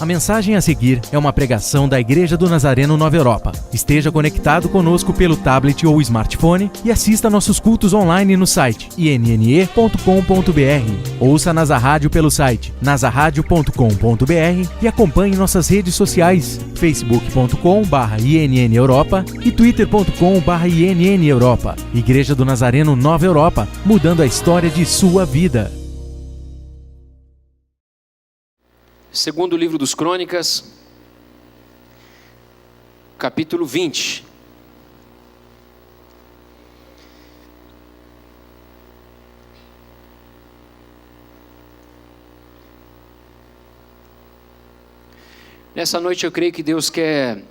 A mensagem a seguir é uma pregação da Igreja do Nazareno Nova Europa. Esteja conectado conosco pelo tablet ou smartphone e assista nossos cultos online no site inne.com.br. Ouça Nasa Rádio pelo site nasaradio.com.br e acompanhe nossas redes sociais facebook.com/INN Europa e twitter.com/INN Europa. Igreja do Nazareno Nova Europa, mudando a história de sua vida. Segundo livro dos Crônicas, capítulo 20. Nessa noite eu creio que Deus quer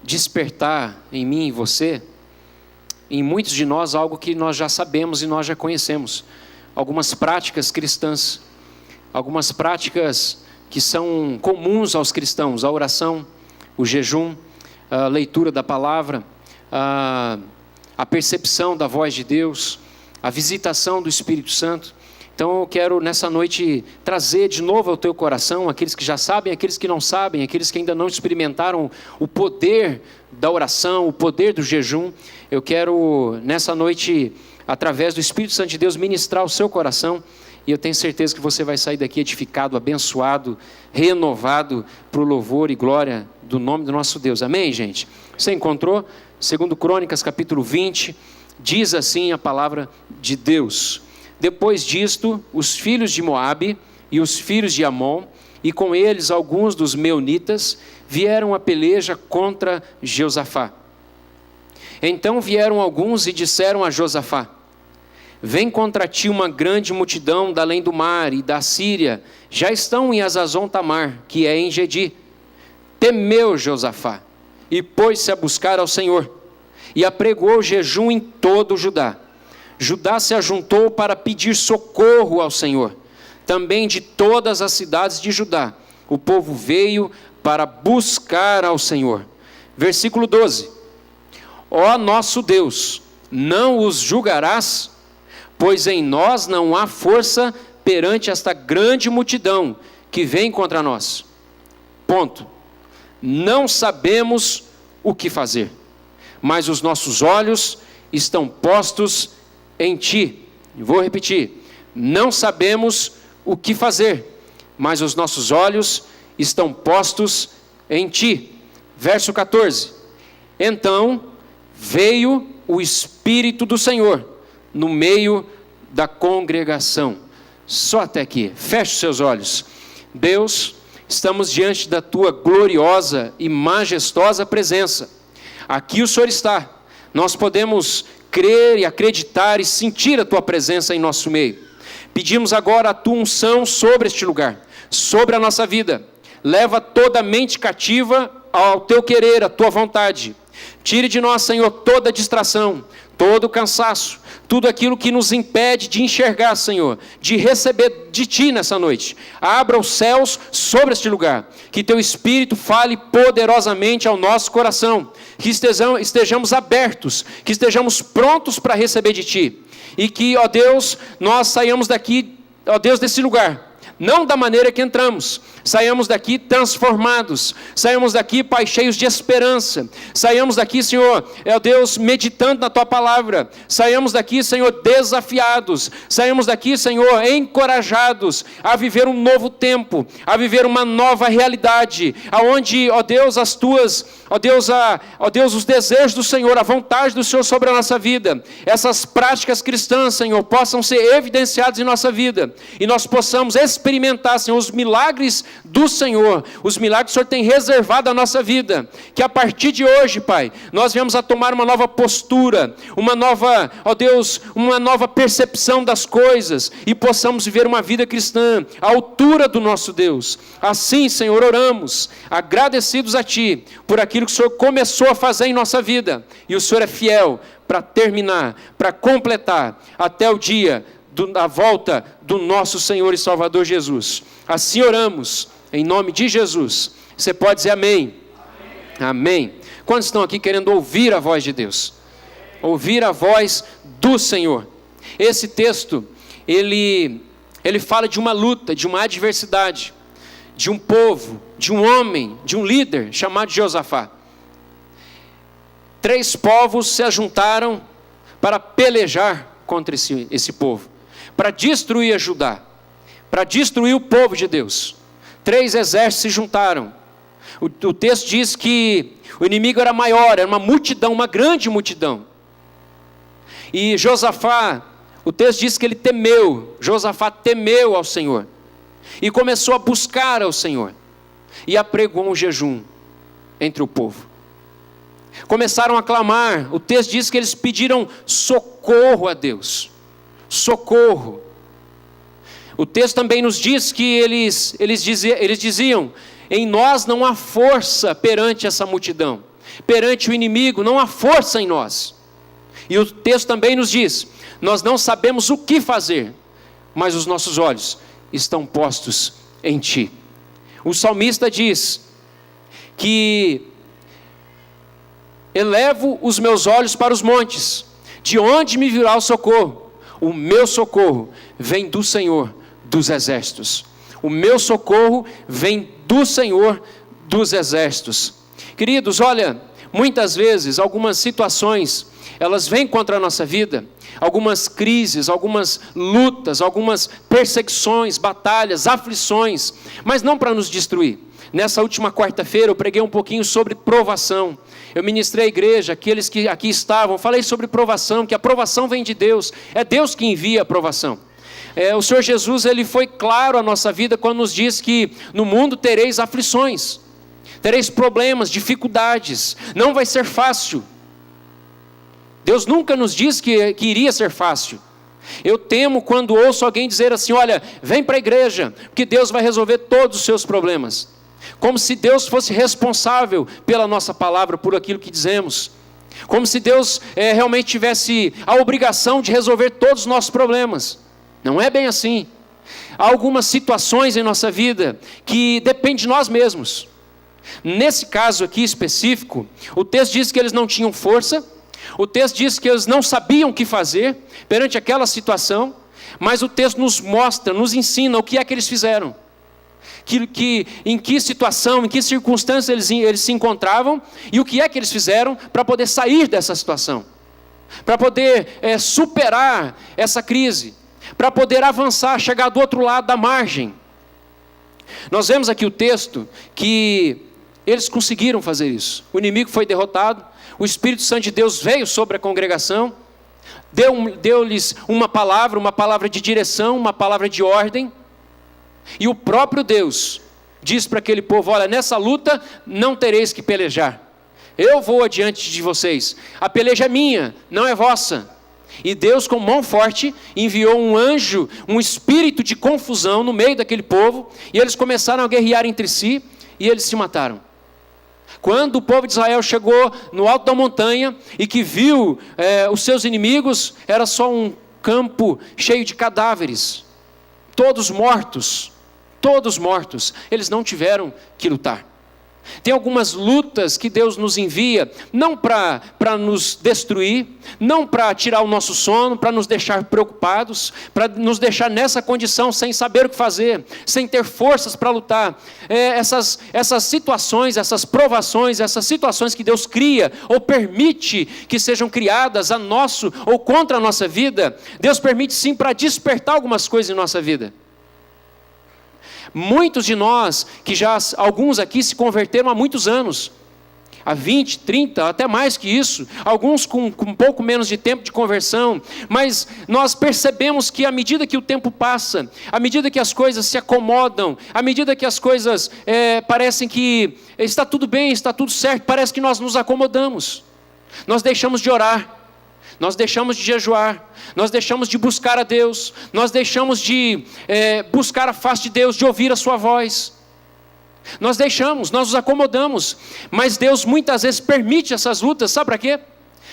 despertar em mim e você, em muitos de nós, algo que nós já sabemos e nós já conhecemos. Algumas práticas cristãs, algumas práticas que são comuns aos cristãos: a oração, o jejum, a leitura da palavra, a percepção da voz de Deus, a visitação do Espírito Santo. Então eu quero nessa noite trazer de novo ao teu coração, aqueles que já sabem, aqueles que não sabem, aqueles que ainda não experimentaram o poder da oração, o poder do jejum. Eu quero nessa noite, através do Espírito Santo de Deus, ministrar o seu coração. E eu tenho certeza que você vai sair daqui edificado, abençoado, renovado para o louvor e glória do nome do nosso Deus. Amém, gente? Você encontrou? Segundo Crônicas, capítulo 20, diz assim a palavra de Deus: Depois disto, os filhos de Moabe e os filhos de Amon, e com eles alguns dos meunitas, vieram a peleja contra Josafá. Então vieram alguns e disseram a Josafá: Vem contra ti uma grande multidão da além do mar e da Síria, já estão em Hazazon Tamar, que é em Gedi. Temeu Josafá, e pôs-se a buscar ao Senhor, e apregou jejum em todo o Judá. Judá se ajuntou para pedir socorro ao Senhor. Também de todas as cidades de Judá, o povo veio para buscar ao Senhor. Versículo 12. Ó nosso Deus, não os julgarás? Pois em nós não há força perante esta grande multidão que vem contra nós. Ponto. Não sabemos o que fazer, mas os nossos olhos estão postos em ti. Vou repetir. Não sabemos o que fazer, mas os nossos olhos estão postos em ti. Verso 14. Então veio o Espírito do Senhor no meio da congregação. Só até aqui. Feche os seus olhos. Deus, estamos diante da tua gloriosa e majestosa presença. Aqui o Senhor está. Nós podemos crer e acreditar e sentir a tua presença em nosso meio. Pedimos agora a tua unção sobre este lugar, sobre a nossa vida. Leva toda a mente cativa ao teu querer, à tua vontade. Tire de nós, Senhor, toda distração, todo cansaço, tudo aquilo que nos impede de enxergar, Senhor, de receber de Ti nessa noite. Abra os céus sobre este lugar, que Teu Espírito fale poderosamente ao nosso coração, que estejamos abertos, que estejamos prontos para receber de Ti, e que, ó Deus, nós saiamos daqui, ó Deus, desse lugar, não da maneira que entramos, saiamos daqui transformados, saiamos daqui, Pai, cheios de esperança, saiamos daqui, Senhor, ó Deus, meditando na Tua palavra, saiamos daqui, Senhor, desafiados, saiamos daqui, Senhor, encorajados a viver um novo tempo, a viver uma nova realidade, aonde, ó Deus, as Tuas, ó Deus, os desejos do Senhor, a vontade do Senhor sobre a nossa vida, essas práticas cristãs, Senhor, possam ser evidenciadas em nossa vida, e nós possamos experimentar, Senhor, os milagres do Senhor, os milagres que o Senhor tem reservado à nossa vida, que a partir de hoje, Pai, nós venhamos a tomar uma nova postura, uma nova, ó Deus, uma nova percepção das coisas, e possamos viver uma vida cristã, à altura do nosso Deus. Assim, Senhor, oramos, agradecidos a Ti, por aquilo que o Senhor começou a fazer em nossa vida, e o Senhor é fiel para terminar, para completar, até o dia da volta do nosso Senhor e Salvador Jesus. Assim oramos, em nome de Jesus. Você pode dizer amém? Amém. Amém. Quantos estão aqui querendo ouvir a voz de Deus? Ouvir a voz do Senhor. Esse texto, ele fala de uma luta, de uma adversidade, de um povo, de um homem, de um líder chamado Josafá. 3 povos se ajuntaram para pelejar contra esse povo, para destruir a Judá, para destruir o povo de Deus. 3 exércitos se juntaram. O texto diz que o inimigo era maior, era uma multidão, uma grande multidão. E Josafá, o texto diz que ele temeu, Josafá temeu ao Senhor, e começou a buscar ao Senhor, e apregou um jejum entre o povo. Começaram a clamar, o texto diz que eles pediram socorro a Deus, socorro. O texto também nos diz que eles diziam, em nós não há força perante essa multidão, perante o inimigo, não há força em nós. E o texto também nos diz, nós não sabemos o que fazer, mas os nossos olhos estão postos em Ti. O salmista diz que elevo os meus olhos para os montes, de onde me virá o socorro? O meu socorro vem do Senhor dos exércitos. O meu socorro vem do Senhor dos exércitos. Queridos, olha, muitas vezes, algumas situações, elas vêm contra a nossa vida, algumas crises, algumas lutas, algumas perseguições, batalhas, aflições, mas não para nos destruir. Nessa última quarta-feira eu preguei um pouquinho sobre provação. Eu ministrei à igreja, aqueles que aqui estavam, falei sobre provação, que a provação vem de Deus, é Deus que envia a provação. O Senhor Jesus, Ele foi claro à nossa vida quando nos diz que no mundo tereis aflições, tereis problemas, dificuldades, não vai ser fácil. Deus nunca nos diz que iria ser fácil. Eu temo quando ouço alguém dizer assim, olha, vem para a igreja, porque Deus vai resolver todos os seus problemas. Como se Deus fosse responsável pela nossa palavra, por aquilo que dizemos. Como se Deus realmente tivesse a obrigação de resolver todos os nossos problemas. Não é bem assim. Há algumas situações em nossa vida que dependem de nós mesmos. Nesse caso aqui específico, o texto diz que eles não tinham força, o texto diz que eles não sabiam o que fazer perante aquela situação, mas o texto nos mostra, nos ensina o que é que eles fizeram. Em que situação, em que circunstâncias eles se encontravam e o que é que eles fizeram para poder sair dessa situação, para poder superar essa crise, para poder avançar, chegar do outro lado da margem. Nós vemos aqui o texto que eles conseguiram fazer isso. O inimigo foi derrotado, o Espírito Santo de Deus veio sobre a congregação, deu-lhes uma palavra de direção, uma palavra de ordem, e o próprio Deus diz para aquele povo, olha, nessa luta não tereis que pelejar, eu vou adiante de vocês, a peleja é minha, não é vossa. E Deus, com mão forte, enviou um anjo, um espírito de confusão no meio daquele povo, e eles começaram a guerrear entre si, e eles se mataram. Quando o povo de Israel chegou no alto da montanha, e que viu os seus inimigos, era só um campo cheio de cadáveres, todos mortos, eles não tiveram que lutar. Tem algumas lutas que Deus nos envia, não para nos destruir, não para tirar o nosso sono, para nos deixar preocupados, para nos deixar nessa condição sem saber o que fazer, sem ter forças para lutar. Essas situações, essas provações, essas situações que Deus cria ou permite que sejam criadas a nosso ou contra a nossa vida, Deus permite sim para despertar algumas coisas em nossa vida. Muitos de nós, alguns aqui se converteram há muitos anos, há 20, 30, até mais que isso, alguns com um pouco menos de tempo de conversão, mas nós percebemos que à medida que o tempo passa, à medida que as coisas se acomodam, à medida que as coisas parecem que está tudo bem, está tudo certo, parece que nós nos acomodamos, nós deixamos de orar, nós deixamos de jejuar, nós deixamos de buscar a Deus, nós deixamos de buscar a face de Deus, de ouvir a sua voz. Nós nos acomodamos, mas Deus muitas vezes permite essas lutas, sabe para quê?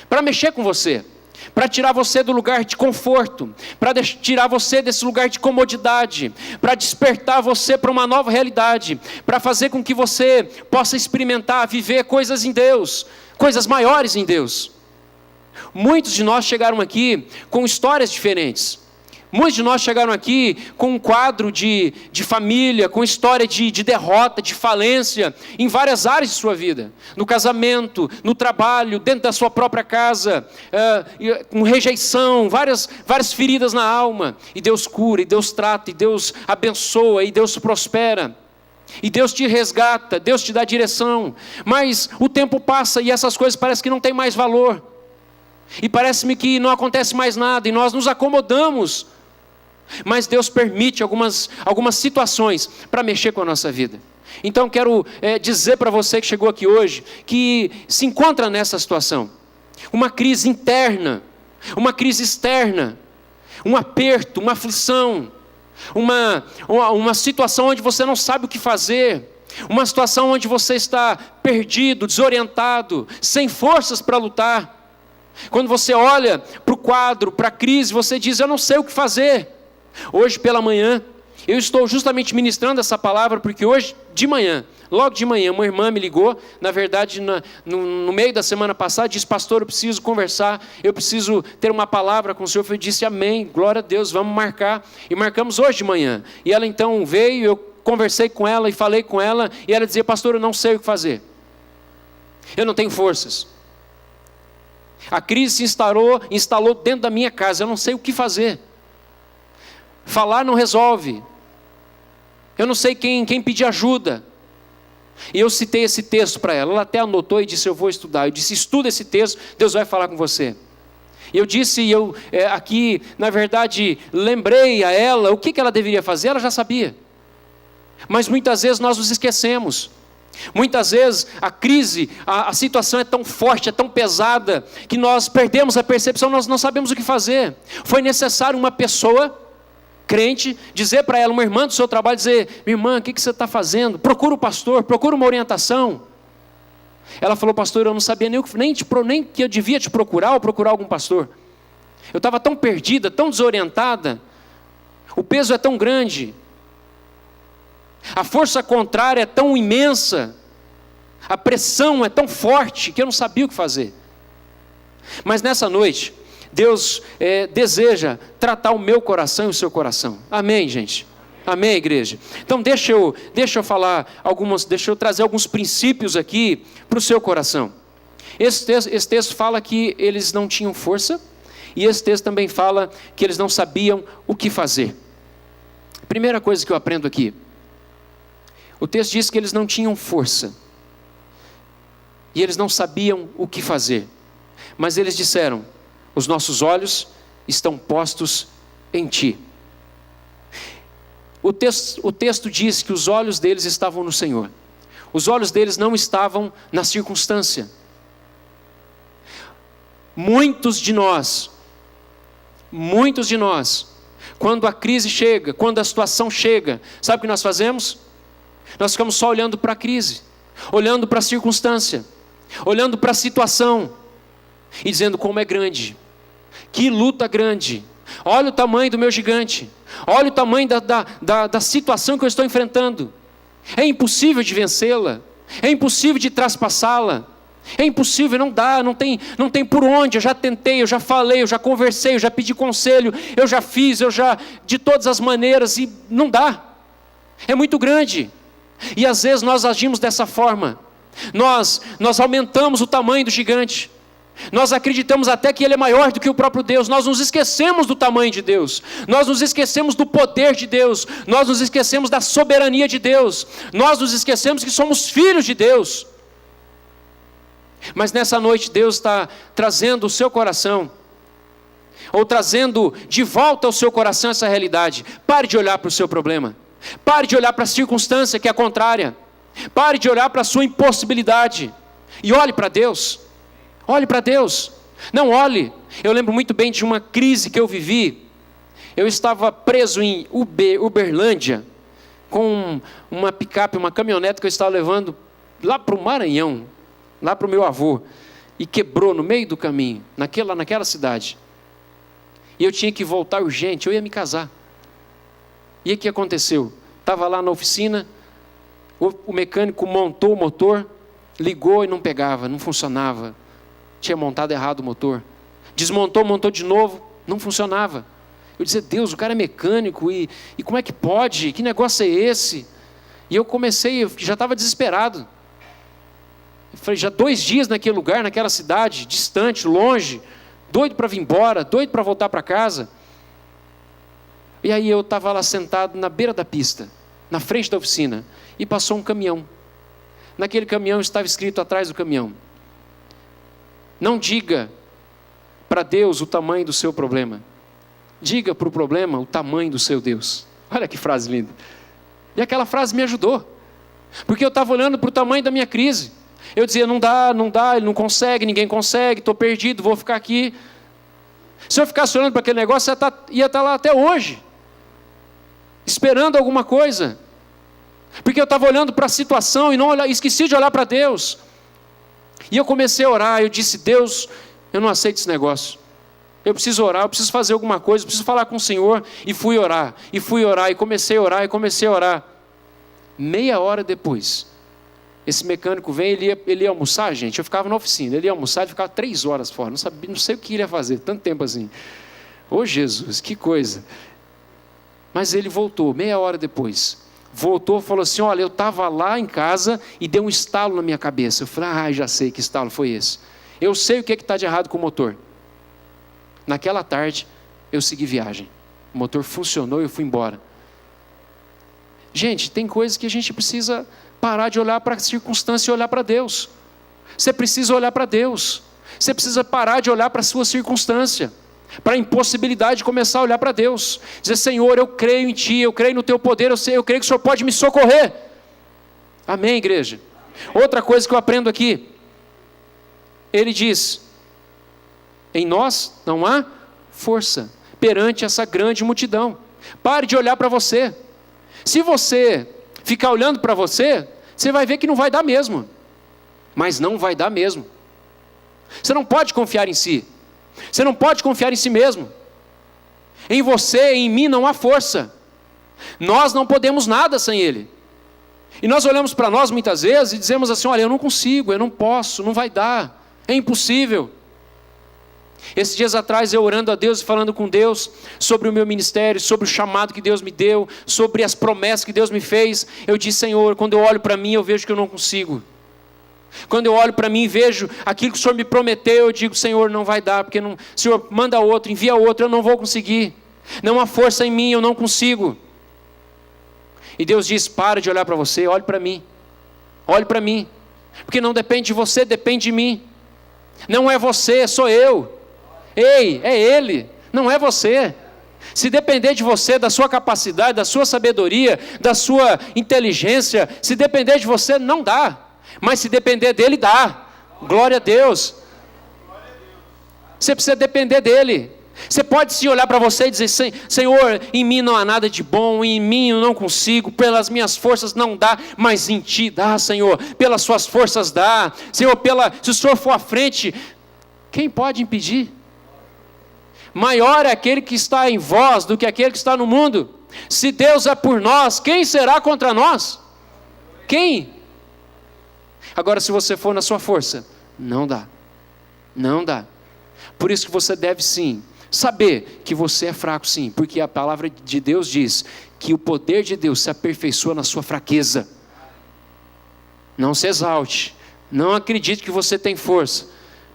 Para mexer com você, para tirar você do lugar de conforto, para tirar você desse lugar de comodidade, para despertar você para uma nova realidade, para fazer com que você possa experimentar, viver coisas em Deus, coisas maiores em Deus. Muitos de nós chegaram aqui com histórias diferentes. Muitos de nós chegaram aqui com um quadro de família, com história de derrota, de falência, em várias áreas de sua vida. No casamento, no trabalho, dentro da sua própria casa, com rejeição, várias feridas na alma. E Deus cura, e Deus trata, e Deus abençoa, e Deus prospera. E Deus te resgata, Deus te dá direção. Mas o tempo passa e essas coisas parecem que não têm mais valor. E parece-me que não acontece mais nada, e nós nos acomodamos. Mas Deus permite algumas situações para mexer com a nossa vida. Então quero dizer para você que chegou aqui hoje, que se encontra nessa situação. Uma crise interna, uma crise externa, um aperto, uma aflição, uma situação onde você não sabe o que fazer. Uma situação onde você está perdido, desorientado, sem forças para lutar. Quando você olha para o quadro, para a crise, você diz, eu não sei o que fazer. Hoje pela manhã, eu estou justamente ministrando essa palavra, porque hoje de manhã, logo de manhã, uma irmã me ligou, na verdade no meio da semana passada, disse, pastor, eu preciso conversar, eu preciso ter uma palavra com o senhor. Eu disse, amém, glória a Deus, vamos marcar. E marcamos hoje de manhã. E ela então veio, eu conversei com ela e falei com ela, e ela dizia, pastor, eu não sei o que fazer. Eu não tenho forças. A crise se instalou dentro da minha casa, eu não sei o que fazer. Falar não resolve. Eu não sei quem pedir ajuda. E eu citei esse texto para ela. Ela até anotou e disse, eu vou estudar. Eu disse, estuda esse texto, Deus vai falar com você. E eu disse, aqui, na verdade, lembrei a ela o que ela deveria fazer, ela já sabia. Mas muitas vezes nós nos esquecemos. Muitas vezes a crise, a situação é tão forte, é tão pesada, que nós perdemos a percepção, nós não sabemos o que fazer. Foi necessário uma pessoa crente, dizer para ela, uma irmã do seu trabalho, dizer, minha irmã, o que você está fazendo? Procura o pastor, procura uma orientação. Ela falou, pastor, eu não sabia nem que eu devia te procurar ou procurar algum pastor. Eu estava tão perdida, tão desorientada, o peso é tão grande, a força contrária é tão imensa, a pressão é tão forte, que eu não sabia o que fazer. Mas nessa noite, Deus deseja tratar o meu coração e o seu coração. Amém, gente? Amém, igreja? Então deixa eu trazer alguns princípios aqui para o seu coração. Esse texto fala que eles não tinham força, e esse texto também fala que eles não sabiam o que fazer. Primeira coisa que eu aprendo aqui, o texto diz que eles não tinham força, e eles não sabiam o que fazer, mas eles disseram, os nossos olhos estão postos em ti. O texto diz que os olhos deles estavam no Senhor. Os olhos deles não estavam na circunstância. Muitos de nós, quando a crise chega, quando a situação chega, sabe o que nós fazemos? Nós ficamos só olhando para a crise, olhando para a circunstância, olhando para a situação, e dizendo como é grande, que luta grande, olha o tamanho do meu gigante, olha o tamanho da situação que eu estou enfrentando, é impossível de vencê-la, é impossível de traspassá-la, é impossível, não dá, não tem por onde, eu já tentei, eu já falei, eu já conversei, eu já pedi conselho, eu já fiz, de todas as maneiras, e não dá, é muito grande. E às vezes nós agimos dessa forma, nós aumentamos o tamanho do gigante, nós acreditamos até que ele é maior do que o próprio Deus, nós nos esquecemos do tamanho de Deus, nós nos esquecemos do poder de Deus, nós nos esquecemos da soberania de Deus, nós nos esquecemos que somos filhos de Deus. Mas nessa noite Deus está trazendo o seu coração, ou trazendo de volta ao seu coração essa realidade. Pare de olhar para o seu problema, pare de olhar para a circunstância que é contrária, pare de olhar para a sua impossibilidade, e olhe para Deus. Olhe para Deus, não olhe. Eu lembro muito bem de uma crise que eu vivi. Eu estava preso em Uberlândia, com uma picape, uma caminhonete que eu estava levando lá para o Maranhão, lá para o meu avô, e quebrou no meio do caminho, naquela cidade. E eu tinha que voltar urgente, eu ia me casar. E o que aconteceu? Estava lá na oficina, o mecânico montou o motor, ligou e não pegava, não funcionava. Tinha montado errado o motor. Desmontou, montou de novo, não funcionava. Eu dizia, Deus, o cara é mecânico, e como é que pode? Que negócio é esse? E eu já estava desesperado. Eu falei, já 2 dias naquele lugar, naquela cidade, distante, longe, doido para vir embora, doido para voltar para casa. E aí eu estava lá sentado na beira da pista, na frente da oficina, e passou um caminhão. Naquele caminhão estava escrito atrás do caminhão: não diga para Deus o tamanho do seu problema, diga para o problema o tamanho do seu Deus. Olha que frase linda. E aquela frase me ajudou, porque eu estava olhando para o tamanho da minha crise. Eu dizia, não dá, ele não consegue, ninguém consegue, estou perdido, vou ficar aqui. Se eu ficasse olhando para aquele negócio, ia estar lá até hoje, esperando alguma coisa, porque eu estava olhando para a situação e esqueci de olhar para Deus. E eu comecei a orar, eu disse, Deus, eu não aceito esse negócio, eu preciso orar, eu preciso fazer alguma coisa, eu preciso falar com o Senhor. E fui orar, e comecei a orar, Meia hora depois, esse mecânico vem, ele ia almoçar, gente, eu ficava na oficina, ele ia almoçar, ele ficava 3 horas fora, não sei o que ele ia fazer, tanto tempo assim. Ô Jesus, que coisa. Mas ele voltou, meia hora depois, falou assim, olha, eu estava lá em casa e deu um estalo na minha cabeça. Eu falei, já sei que estalo foi esse. Eu sei o que está de errado com o motor. Naquela tarde, eu segui viagem. O motor funcionou e eu fui embora. Gente, tem coisas que a gente precisa parar de olhar para a circunstância e olhar para Deus. Você precisa olhar para Deus. Você precisa parar de olhar para a sua circunstância, para a impossibilidade de começar a olhar para Deus. Dizer, Senhor, eu creio em Ti, eu creio no Teu poder, eu creio que o Senhor pode me socorrer. Amém, igreja? Outra coisa que eu aprendo aqui, ele diz, em nós não há força perante essa grande multidão. Pare de olhar para você. Se você ficar olhando para você, você vai ver que não vai dar mesmo. Mas não vai dar mesmo. Você não pode confiar em si. Você não pode confiar em si mesmo. Em você, em mim não há força. Nós não podemos nada sem Ele. E nós olhamos para nós muitas vezes e dizemos assim, olha, eu não consigo, eu não posso, não vai dar, é impossível. Esses dias atrás eu orando a Deus e falando com Deus sobre o meu ministério, sobre o chamado que Deus me deu, sobre as promessas que Deus me fez, eu disse, Senhor, quando eu olho para mim eu vejo que eu não consigo. Quando eu olho para mim e vejo aquilo que o Senhor me prometeu, eu digo, Senhor, não vai dar, porque não, Senhor, manda outro, envia outro, eu não vou conseguir. Não há força em mim, eu não consigo. E Deus diz, para de olhar para você, olhe para mim. Olhe para mim. Porque não depende de você, depende de mim. Não é você, sou eu. Ei, é Ele, não é você. Se depender de você, da sua capacidade, da sua sabedoria, da sua inteligência, se depender de você, não dá. Mas se depender dEle, dá. Glória a Deus. Você precisa depender dEle. Você pode se olhar para você e dizer, Senhor, em mim não há nada de bom, em mim eu não consigo, pelas minhas forças não dá, mas em Ti dá, Senhor, pelas Suas forças dá. Senhor, se o Senhor for à frente, quem pode impedir? Maior é aquele que está em vós do que aquele que está no mundo. Se Deus é por nós, quem será contra nós? Quem? Agora, se você for na sua força, não dá. Não dá. Por isso que você deve sim saber que você é fraco sim, porque a palavra de Deus diz que o poder de Deus se aperfeiçoa na sua fraqueza. Não se exalte, não acredite que você tem força,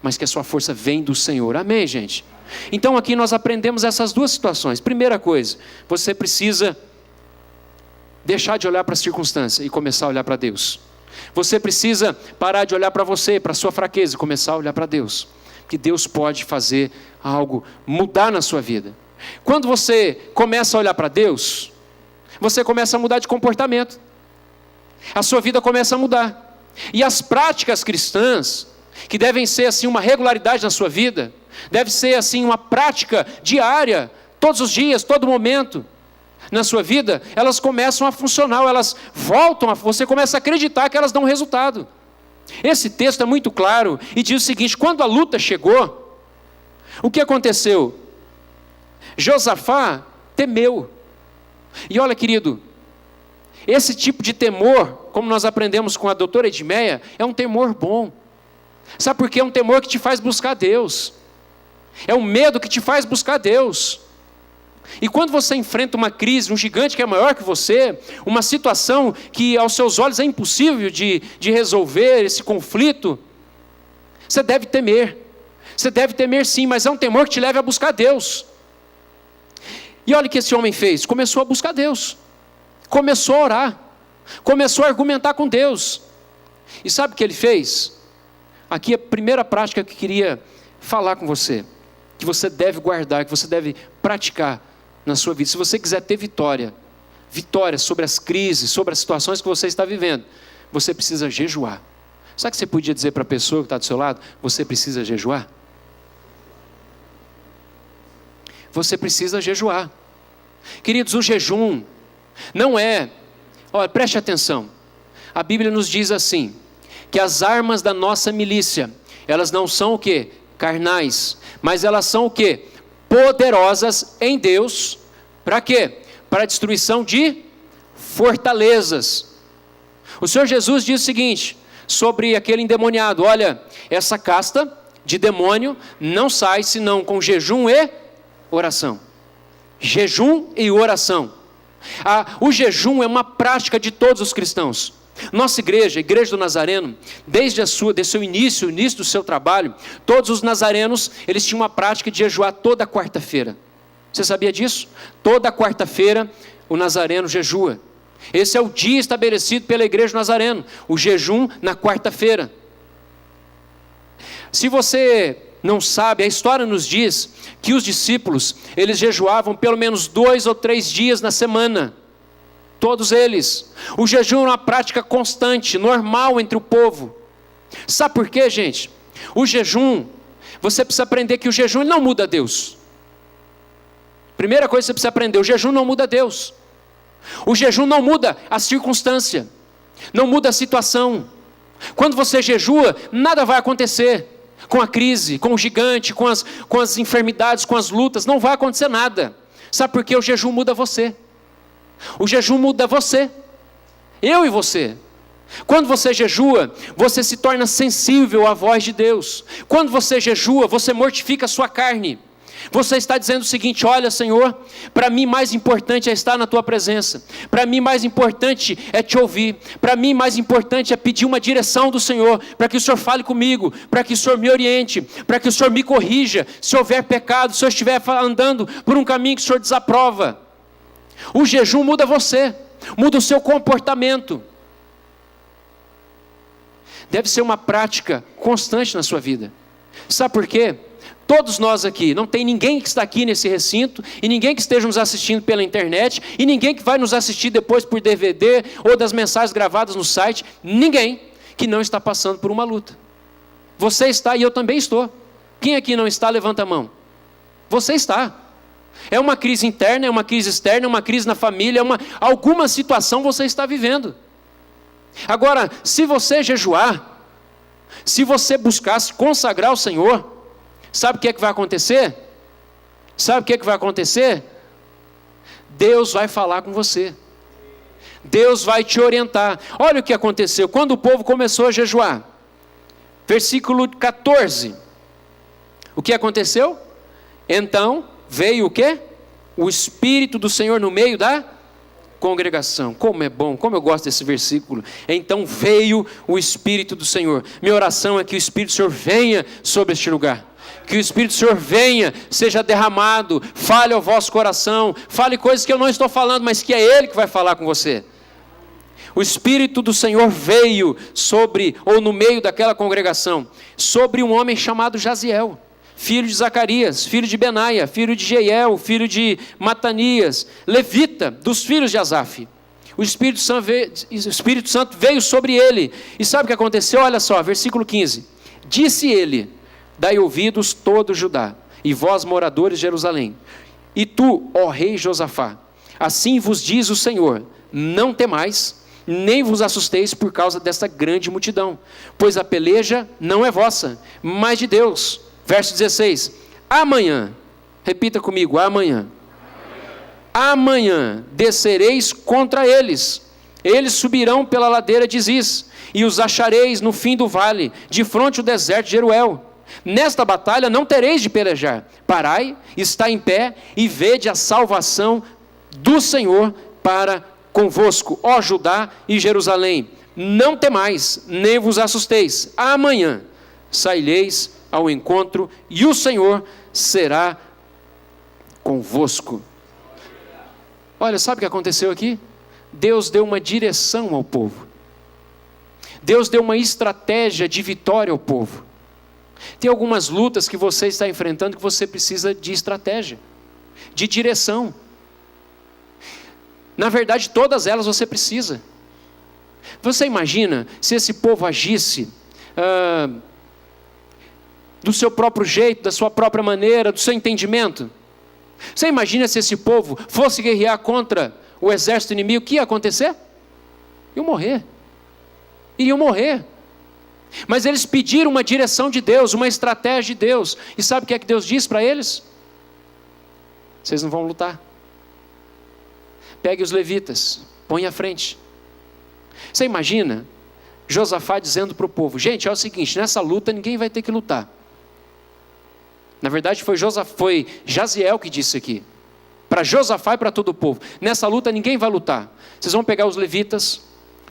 mas que a sua força vem do Senhor. Amém, gente? Então aqui nós aprendemos essas 2 situações. Primeira coisa, você precisa deixar de olhar para a circunstância e começar a olhar para Deus. Você precisa parar de olhar para você, para a sua fraqueza e começar a olhar para Deus. Que Deus pode fazer algo, mudar na sua vida. Quando você começa a olhar para Deus, você começa a mudar de comportamento. A sua vida começa a mudar. E as práticas cristãs, que devem ser assim uma regularidade na sua vida, deve ser assim uma prática diária, todos os dias, todo momento, na sua vida, elas começam a funcionar, elas voltam, você começa a acreditar que elas dão resultado. Esse texto é muito claro e diz o seguinte, quando a luta chegou, o que aconteceu? Josafá temeu. E olha, querido, esse tipo de temor, como nós aprendemos com a doutora Edmeia, é um temor bom. Sabe por quê? É um temor que te faz buscar Deus. É um medo que te faz buscar Deus. E quando você enfrenta uma crise, um gigante que é maior que você, uma situação que aos seus olhos é impossível de resolver, esse conflito, você deve temer. Você deve temer sim, mas é um temor que te leve a buscar Deus. E olha o que esse homem fez, começou a buscar Deus, começou a orar, começou a argumentar com Deus. E sabe o que ele fez? Aqui é a primeira prática que eu queria falar com você, que você deve guardar, que você deve praticar na sua vida. Se você quiser ter vitória sobre as crises, sobre as situações que você está vivendo, você precisa jejuar. Sabe o que você podia dizer para a pessoa que está do seu lado? Você precisa jejuar. Você precisa jejuar. Queridos, o jejum não é... Olha, preste atenção. A Bíblia nos diz assim, que as armas da nossa milícia, elas não são o quê? Carnais, mas elas são o quê? Poderosas em Deus. Para quê? Para a destruição de fortalezas. O Senhor Jesus diz o seguinte, sobre aquele endemoniado, olha, essa casta de demônio não sai senão com jejum e oração. Jejum e oração. O jejum é uma prática de todos os cristãos. Nossa igreja, a Igreja do Nazareno, desde seu início do seu trabalho, todos os nazarenos, eles tinham uma prática de jejuar toda quarta-feira. Você sabia disso? Toda quarta-feira o nazareno jejua. Esse é o dia estabelecido pela Igreja do Nazareno, o jejum na quarta-feira. Se você não sabe, a história nos diz que os discípulos, eles jejuavam pelo menos 2 ou 3 dias na semana. Todos eles. O jejum é uma prática constante, normal entre o povo. Sabe por quê, gente? O jejum, você precisa aprender que o jejum ele não muda Deus. Primeira coisa que você precisa aprender, o jejum não muda Deus. O jejum não muda a circunstância, não muda a situação. Quando você jejua, nada vai acontecer com a crise, com o gigante, com as enfermidades, com as lutas, não vai acontecer nada. Sabe por quê? O jejum muda você. O jejum muda você, eu e você. Quando você jejua, você se torna sensível à voz de Deus. Quando você jejua, você mortifica a sua carne. Você está dizendo o seguinte, olha Senhor, para mim mais importante é estar na Tua presença, para mim mais importante é Te ouvir, para mim mais importante é pedir uma direção do Senhor, para que o Senhor fale comigo, para que o Senhor me oriente, para que o Senhor me corrija, se houver pecado, se eu estiver andando por um caminho que o Senhor desaprova. O jejum muda você, muda o seu comportamento. Deve ser uma prática constante na sua vida. Sabe por quê? Todos nós aqui, não tem ninguém que está aqui nesse recinto, e ninguém que esteja nos assistindo pela internet, e ninguém que vai nos assistir depois por DVD, ou das mensagens gravadas no site, ninguém que não está passando por uma luta. Você está e eu também estou. Quem aqui não está, levanta a mão. Você está. É uma crise interna, é uma crise externa, é uma crise na família, alguma situação você está vivendo. Agora, se você jejuar, se você buscar se consagrar ao Senhor, sabe o que é que vai acontecer? Sabe o que é que vai acontecer? Deus vai falar com você. Deus vai te orientar. Olha o que aconteceu quando o povo começou a jejuar. Versículo 14. O que aconteceu? Então veio o quê? O Espírito do Senhor no meio da congregação. Como é bom, como eu gosto desse versículo. Então veio o Espírito do Senhor. Minha oração é que o Espírito do Senhor venha sobre este lugar. Que o Espírito do Senhor venha, seja derramado, fale ao vosso coração, fale coisas que eu não estou falando, mas que é Ele que vai falar com você. O Espírito do Senhor veio sobre, ou no meio daquela congregação, sobre um homem chamado Jaziel, filho de Zacarias, filho de Benaia, filho de Jeiel, filho de Matanias, levita, dos filhos de Asaf. O Espírito Santo veio sobre ele, e sabe o que aconteceu? Olha só, versículo 15, disse ele, dai ouvidos todo Judá, e vós moradores de Jerusalém, e tu, ó rei Josafá, assim vos diz o Senhor, não temais, nem vos assusteis por causa desta grande multidão, pois a peleja não é vossa, mas de Deus. Verso 16, amanhã, repita comigo, amanhã descereis contra eles, eles subirão pela ladeira de Ziz, e os achareis no fim do vale, de fronte ao deserto de Jeruel. Nesta batalha não tereis de pelejar. Parai, está em pé e vede a salvação do Senhor para convosco, ó Judá e Jerusalém. Não temais, nem vos assusteis. Amanhã saireis ao encontro e o Senhor será convosco. Olha, sabe o que aconteceu aqui? Deus deu uma direção ao povo. Deus deu uma estratégia de vitória ao povo. Tem algumas lutas que você está enfrentando que você precisa de estratégia, de direção. Na verdade, todas elas você precisa. Você imagina se esse povo agisse do seu próprio jeito, da sua própria maneira, do seu entendimento? Você imagina se esse povo fosse guerrear contra o exército inimigo, o que ia acontecer? Iam morrer. Iriam morrer. Mas eles pediram uma direção de Deus, uma estratégia de Deus. E sabe o que é que Deus disse para eles? Vocês não vão lutar. Pegue os levitas, põe à frente. Você imagina Josafá dizendo para o povo: gente, é o seguinte, nessa luta ninguém vai ter que lutar. Na verdade foi Jaziel que disse aqui. Para Josafá e para todo o povo: nessa luta ninguém vai lutar. Vocês vão pegar os levitas,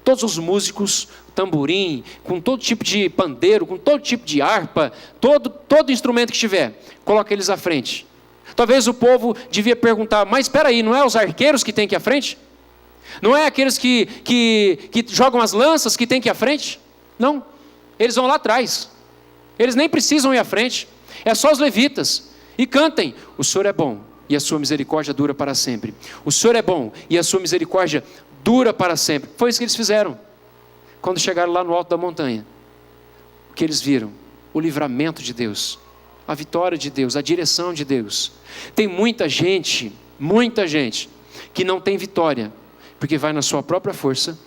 todos os músicos, tamborim, com todo tipo de pandeiro, com todo tipo de harpa, todo instrumento que tiver, coloca eles à frente. Talvez o povo devia perguntar: mas espera aí, não é os arqueiros que tem que ir à frente? Não é aqueles que jogam as lanças que tem que ir à frente? Não, eles vão lá atrás. Eles nem precisam ir à frente. É só os levitas. E cantem: o Senhor é bom e a sua misericórdia dura para sempre. O Senhor é bom e a sua misericórdia dura para sempre. Foi isso que eles fizeram. Quando chegaram lá no alto da montanha, o que eles viram? O livramento de Deus, a vitória de Deus, a direção de Deus. Tem muita gente que não tem vitória, porque vai na sua própria força,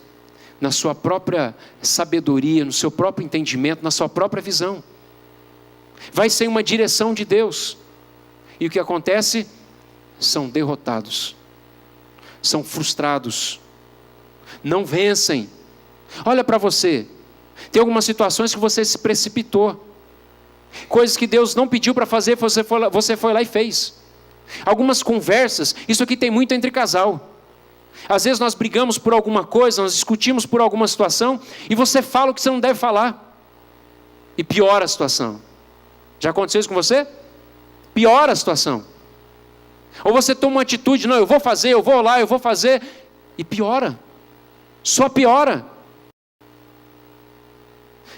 na sua própria sabedoria, no seu próprio entendimento, na sua própria visão. Vai sem uma direção de Deus. E o que acontece? São derrotados, são frustrados, não vencem. Olha para você, tem algumas situações que você se precipitou, coisas que Deus não pediu para fazer, você foi lá e fez. Algumas conversas, isso aqui tem muito entre casal. Às vezes nós brigamos por alguma coisa, nós discutimos por alguma situação, e você fala o que você não deve falar, e piora a situação. Já aconteceu isso com você? Piora a situação. Ou você toma uma atitude: não, eu vou fazer, eu vou lá, eu vou fazer, e piora, só piora.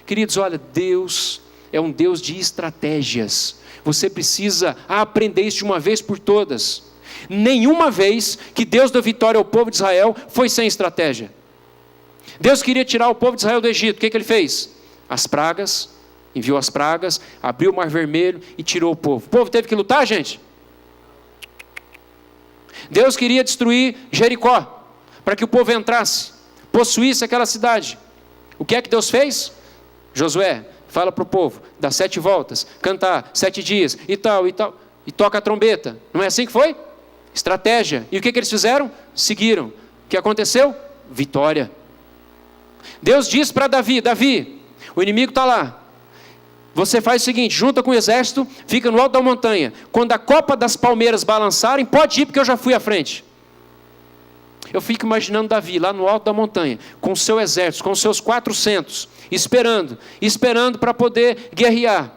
Queridos, olha, Deus é um Deus de estratégias. Você precisa aprender isso de uma vez por todas. Nenhuma vez que Deus deu vitória ao povo de Israel foi sem estratégia. Deus queria tirar o povo de Israel do Egito. O que ele fez? As pragas, enviou as pragas, abriu o mar vermelho e tirou o povo. O povo teve que lutar, gente? Deus queria destruir Jericó, para que o povo entrasse, possuísse aquela cidade. O que é que Deus fez? Josué, fala para o povo, dá 7 voltas, cantar 7 dias, e tal, e toca a trombeta. Não é assim que foi? Estratégia. E o que eles fizeram? Seguiram. O que aconteceu? Vitória. Deus diz para Davi: Davi, o inimigo está lá. Você faz o seguinte: junta com o exército, fica no alto da montanha. Quando a copa das palmeiras balançarem, pode ir, porque eu já fui à frente. Eu fico imaginando Davi lá no alto da montanha, com o seu exército, com os seus 400, esperando para poder guerrear.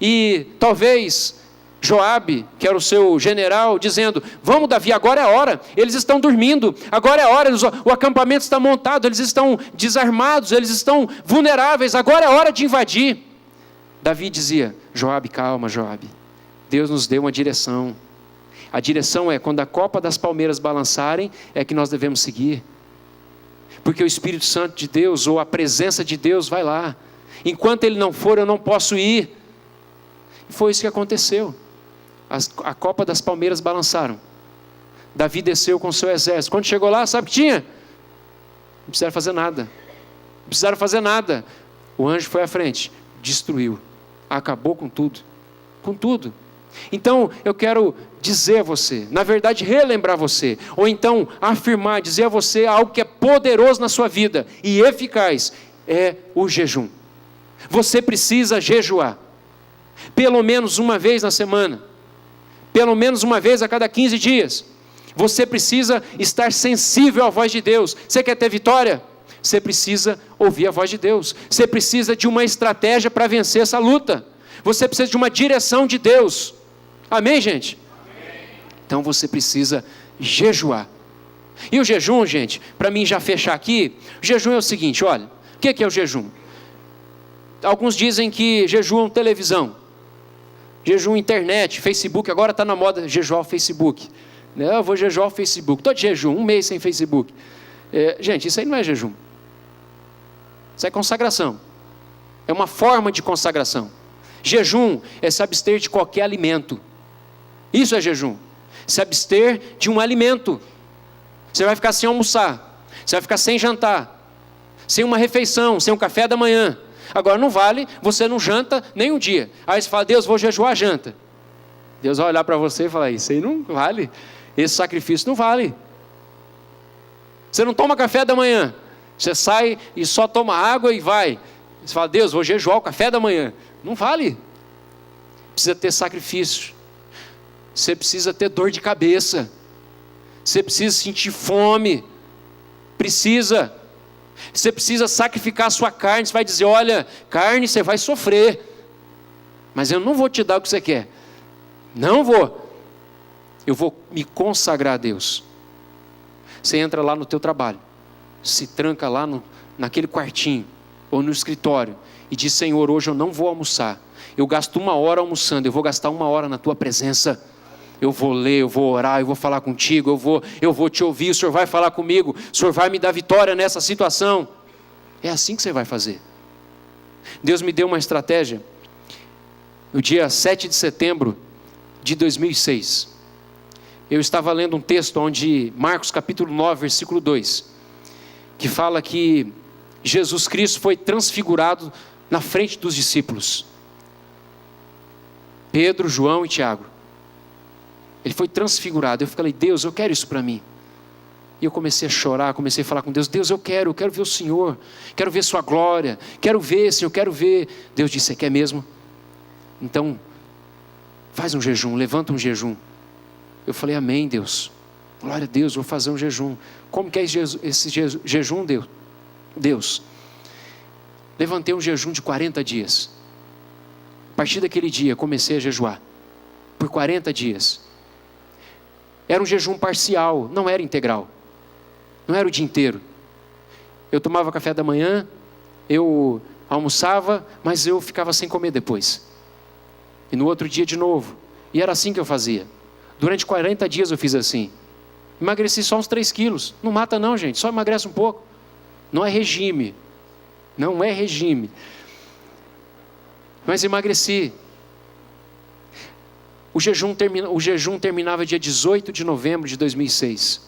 E talvez Joabe, que era o seu general, dizendo: vamos, Davi, agora é a hora. Eles estão dormindo, agora é a hora. O acampamento está montado, eles estão desarmados, eles estão vulneráveis, agora é a hora de invadir. Davi dizia: Joabe, calma, Joabe, Deus nos deu uma direção. A direção é: quando a copa das palmeiras balançarem, é que nós devemos seguir, porque o Espírito Santo de Deus, ou a presença de Deus, vai lá. Enquanto ele não for, eu não posso ir. E foi isso que aconteceu. A copa das palmeiras balançaram. Davi desceu com o seu exército. Quando chegou lá, sabe o que tinha? Não precisaram fazer nada. Não precisaram fazer nada. O anjo foi à frente, destruiu, acabou com tudo. Com tudo. Então, eu quero dizer a você, na verdade relembrar você, ou então afirmar, dizer a você algo que é poderoso na sua vida e eficaz, é o jejum. Você precisa jejuar. Pelo menos uma vez na semana. Pelo menos uma vez a cada 15 dias. Você precisa estar sensível à voz de Deus. Você quer ter vitória? Você precisa ouvir a voz de Deus. Você precisa de uma estratégia para vencer essa luta. Você precisa de uma direção de Deus. Amém, gente? Amém. Então você precisa jejuar. E o jejum, gente, para mim já fechar aqui, o jejum é o seguinte, olha, o que é o jejum? Alguns dizem que jejuam televisão, jejum internet, Facebook, agora está na moda jejuar o Facebook. Eu vou jejuar o Facebook, estou de jejum, 1 mês sem Facebook. Gente, isso aí não é jejum. Isso é consagração. É uma forma de consagração. Jejum é se abster de qualquer alimento. Isso é jejum. Se abster de um alimento. Você vai ficar sem almoçar. Você vai ficar sem jantar. Sem uma refeição, sem um café da manhã. Agora não vale, você não janta nem um dia. Aí você fala, Deus, vou jejuar a janta. Deus vai olhar para você e falar, isso aí não vale. Esse sacrifício não vale. Você não toma café da manhã. Você sai e só toma água e vai. Você fala, Deus, vou jejuar o café da manhã. Não vale. Precisa ter sacrifício. Você precisa ter dor de cabeça. Você precisa sentir fome. Precisa. Você precisa sacrificar a sua carne. Você vai dizer, olha, carne você vai sofrer. Mas eu não vou te dar o que você quer. Não vou. Eu vou me consagrar a Deus. Você entra lá no teu trabalho. Se tranca lá naquele quartinho. Ou no escritório. E diz, Senhor, hoje eu não vou almoçar. Eu gasto 1 hora almoçando. Eu vou gastar 1 hora na tua presença. Eu vou ler, eu vou orar, eu vou falar contigo, eu vou te ouvir, o Senhor vai falar comigo, o Senhor vai me dar vitória nessa situação. É assim que você vai fazer. Deus me deu uma estratégia, no dia 7 de setembro de 2006. Eu estava lendo um texto onde, Marcos capítulo 9, versículo 2, que fala que Jesus Cristo foi transfigurado na frente dos discípulos. Pedro, João e Tiago. Ele foi transfigurado. Eu falei, Deus, eu quero isso para mim. E eu comecei a chorar, comecei a falar com Deus. Deus, eu quero ver o Senhor. Quero ver sua glória. Quero ver, Senhor, quero ver. Deus disse, você quer mesmo? Então, faz um jejum, levanta um jejum. Eu falei, amém, Deus. Glória a Deus, vou fazer um jejum. Como que é esse jejum, Deus? Levantei um jejum de 40 dias. A partir daquele dia, comecei a jejuar. Por 40 dias. Era um jejum parcial, não era integral. Não era o dia inteiro. Eu tomava café da manhã, eu almoçava, mas eu ficava sem comer depois. E no outro dia de novo. E era assim que eu fazia. Durante 40 dias eu fiz assim. Emagreci só uns 3 quilos. Não mata não, gente, só emagrece um pouco. Não é regime. Não é regime. Mas emagreci. O jejum terminava dia 18 de novembro de 2006.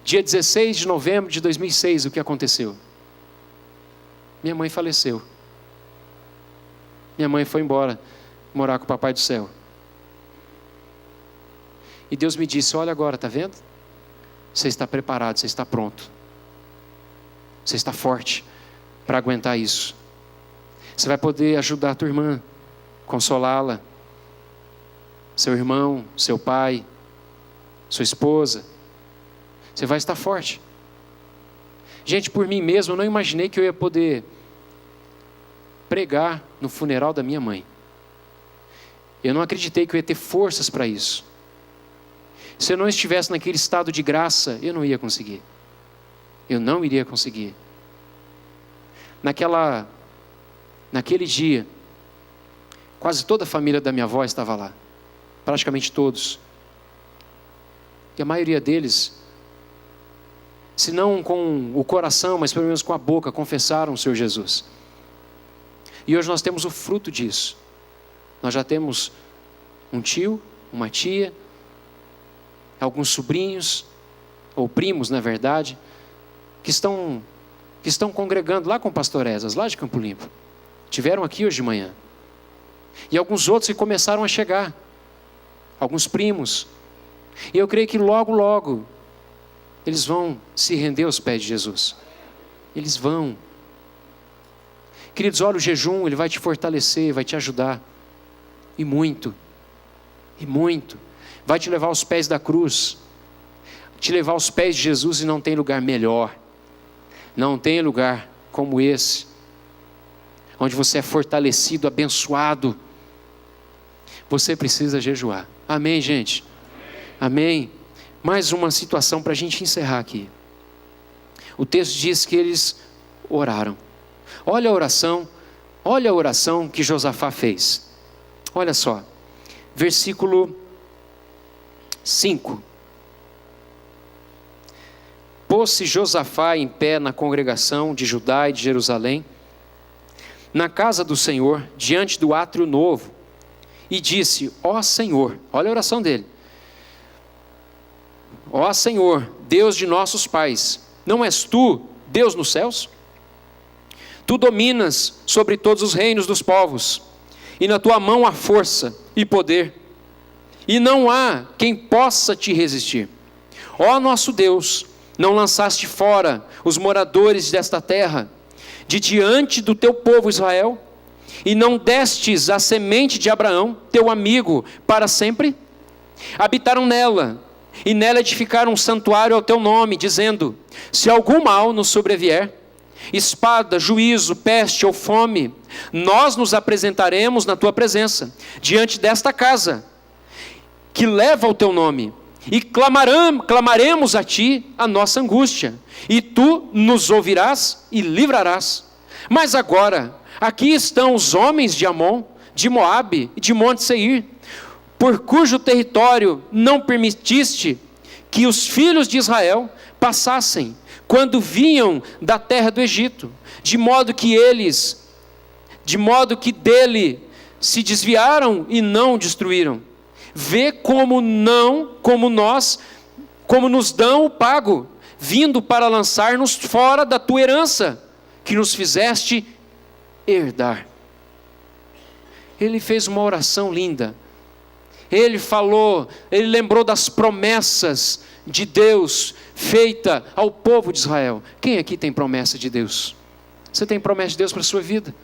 Dia 16 de novembro de 2006, o que aconteceu? Minha mãe faleceu. Minha mãe foi embora, morar com o Papai do Céu. E Deus me disse, olha agora, está vendo? Você está preparado, você está pronto. Você está forte para aguentar isso. Você vai poder ajudar a tua irmã, consolá-la, seu irmão, seu pai, sua esposa. Você vai estar forte. Gente, por mim mesmo, eu não imaginei que eu ia poder pregar no funeral da minha mãe. Eu não acreditei que eu ia ter forças para isso. Se eu não estivesse naquele estado de graça, eu não ia conseguir. Eu não iria conseguir. Naquele dia, quase toda a família da minha avó estava lá. Praticamente todos. E a maioria deles, se não com o coração, mas pelo menos com a boca, confessaram o Senhor Jesus. E hoje nós temos o fruto disso. Nós já temos um tio, uma tia, alguns sobrinhos, ou primos na verdade, que estão congregando lá com o pastor Ezas, lá de Campo Limpo. Tiveram aqui hoje de manhã. E alguns outros que começaram a chegar. Alguns primos. E eu creio que logo, logo, eles vão se render aos pés de Jesus. Eles vão. Queridos, olha, o jejum, ele vai te fortalecer, vai te ajudar. E muito. Vai te levar aos pés da cruz. Te levar aos pés de Jesus, e não tem lugar melhor. Não tem lugar como esse, onde você é fortalecido, abençoado. Você precisa jejuar. Amém, gente? Amém. Mais uma situação para a gente encerrar aqui. O texto diz que eles oraram. Olha a oração que Josafá fez. Olha só, versículo 5. Pôs-se Josafá em pé na congregação de Judá e de Jerusalém, na casa do Senhor, diante do átrio novo, e disse: ó Senhor, olha a oração dele. Ó Senhor, Deus de nossos pais, não és tu Deus nos céus? Tu dominas sobre todos os reinos dos povos, e na tua mão há força e poder, e não há quem possa te resistir. Ó nosso Deus, não lançaste fora os moradores desta terra, de diante do teu povo Israel, e não destes a semente de Abraão, teu amigo, para sempre? Habitaram nela, e nela edificaram um santuário ao teu nome, dizendo: se algum mal nos sobrevier, espada, juízo, peste ou fome, nós nos apresentaremos na tua presença, diante desta casa, que leva o teu nome, e clamaremos a ti a nossa angústia, e tu nos ouvirás e livrarás. Mas agora, aqui estão os homens de Amon, de Moabe e de Monte Seir, por cujo território não permitiste que os filhos de Israel passassem, quando vinham da terra do Egito, de modo que dele se desviaram e não destruíram. Vê como nos dão o pago, vindo para lançar-nos fora da tua herança, que nos fizeste herdar. Ele fez uma oração linda. Ele lembrou das promessas de Deus feita ao povo de Israel. Quem aqui tem promessa de Deus? Você tem promessa de Deus para a sua vida?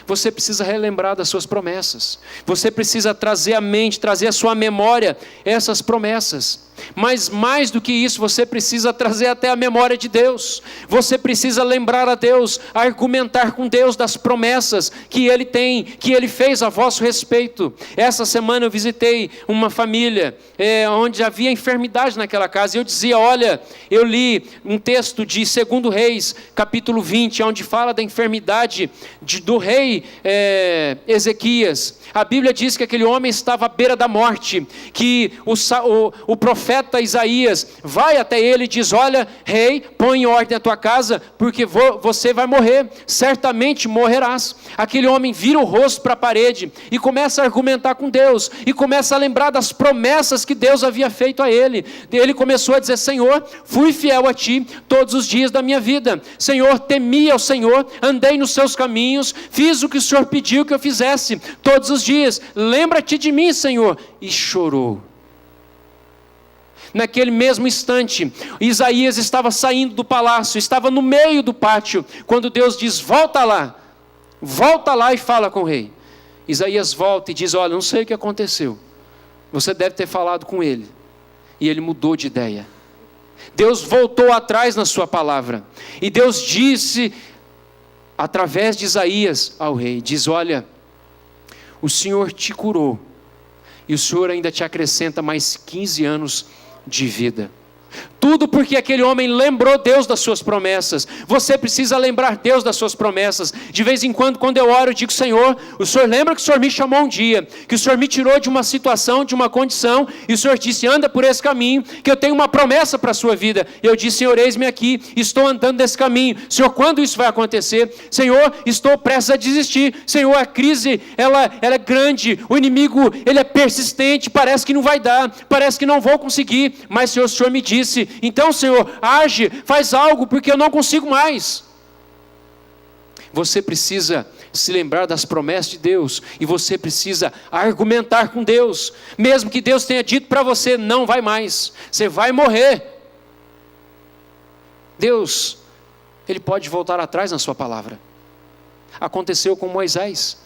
Você precisa relembrar das suas promessas. Você precisa trazer à mente, trazer à sua memória essas promessas. Mas mais do que isso, você precisa trazer até a memória de Deus. Você precisa lembrar a Deus, argumentar com Deus das promessas que Ele tem, que Ele fez a vosso respeito. Essa semana eu visitei uma família onde havia enfermidade naquela casa, e eu dizia: olha, eu li um texto de 2 Reis, capítulo 20, onde fala da enfermidade do rei Ezequias. A Bíblia diz que aquele homem estava à beira da morte, que o profeta Isaías vai até ele e diz: olha, rei, põe em ordem a tua casa, porque você vai morrer, certamente morrerás. Aquele homem vira o rosto para a parede e começa a argumentar com Deus, e começa a lembrar das promessas que Deus havia feito a ele. Ele começou a dizer: Senhor, fui fiel a ti todos os dias da minha vida. Senhor, temi ao Senhor, andei nos seus caminhos, fiz o que o Senhor pediu que eu fizesse todos os dias. Lembra-te de mim, Senhor. E chorou. Naquele mesmo instante, Isaías estava saindo do palácio, estava no meio do pátio, quando Deus diz: volta lá e fala com o rei. Isaías volta e diz: olha, não sei o que aconteceu, você deve ter falado com ele. E ele mudou de ideia. Deus voltou atrás na sua palavra, e Deus disse através de Isaías ao rei, diz: olha, o Senhor te curou, e o Senhor ainda te acrescenta mais 15 anos de vida. Tudo porque aquele homem lembrou Deus das suas promessas. Você precisa lembrar Deus das suas promessas. De vez em quando eu oro, eu digo: Senhor, o Senhor lembra que o Senhor me chamou um dia, que o Senhor me tirou de uma situação, de uma condição, e o Senhor disse: anda por esse caminho, que eu tenho uma promessa para a sua vida. E eu disse: Senhor, eis-me aqui, estou andando nesse caminho. Senhor, quando isso vai acontecer? Senhor, estou prestes a desistir. Senhor, a crise, ela é grande, o inimigo, ele é persistente, parece que não vai dar, parece que não vou conseguir, mas Senhor, o Senhor me disse: então, Senhor, age, faz algo, porque eu não consigo mais. Você precisa se lembrar das promessas de Deus, e você precisa argumentar com Deus, mesmo que Deus tenha dito para você: não vai mais, você vai morrer. Deus, Ele pode voltar atrás na sua palavra. Aconteceu com Moisés.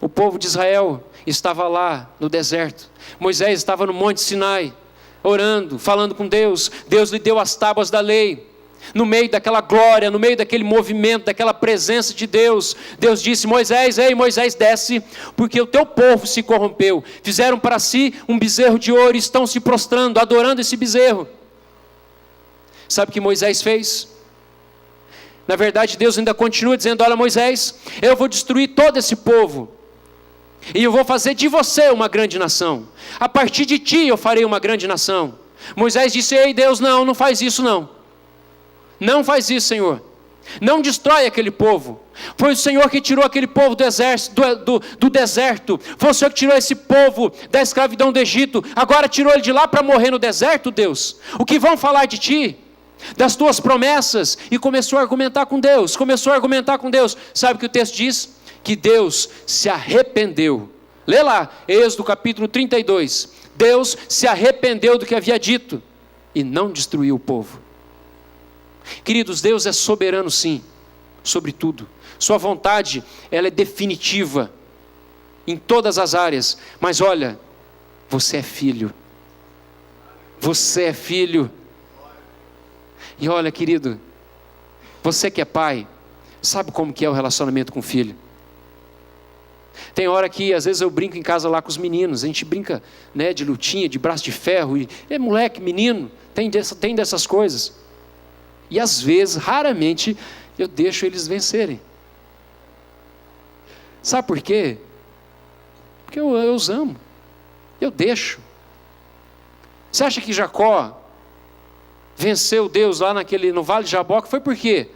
O povo de Israel estava lá no deserto. Moisés estava no Monte Sinai, orando, falando com Deus. Deus lhe deu as tábuas da lei. No meio daquela glória, no meio daquele movimento, daquela presença de Deus, Deus disse: Moisés, ei Moisés, desce, porque o teu povo se corrompeu. Fizeram para si um bezerro de ouro e estão se prostrando, adorando esse bezerro. Sabe o que Moisés fez? Na verdade, Deus ainda continua dizendo: olha Moisés, eu vou destruir todo esse povo, e eu vou fazer de você uma grande nação. A partir de ti eu farei uma grande nação. Moisés disse: ei Deus, não faz isso não. Não faz isso, Senhor. Não destrói aquele povo. Foi o Senhor que tirou aquele povo do deserto. Foi o Senhor que tirou esse povo da escravidão do Egito. Agora tirou ele de lá para morrer no deserto, Deus. O que vão falar de ti? Das tuas promessas? E começou a argumentar com Deus. Sabe o que o texto diz? Que Deus se arrependeu. Lê lá, Êxodo capítulo 32. Deus se arrependeu do que havia dito e não destruiu o povo. Queridos, Deus é soberano sim, sobre tudo. Sua vontade, ela é definitiva em todas as áreas. Mas olha, você é filho. Você é filho. E olha, querido, você que é pai, sabe como que é o relacionamento com o filho? Tem hora que às vezes eu brinco em casa lá com os meninos. A gente brinca, né, de lutinha, de braço de ferro. E é moleque, menino, tem dessas coisas. E às vezes, raramente, eu deixo eles vencerem. Sabe por quê? Porque eu os amo. Eu deixo. Você acha que Jacó venceu Deus lá no Vale de Jaboque? Foi por quê?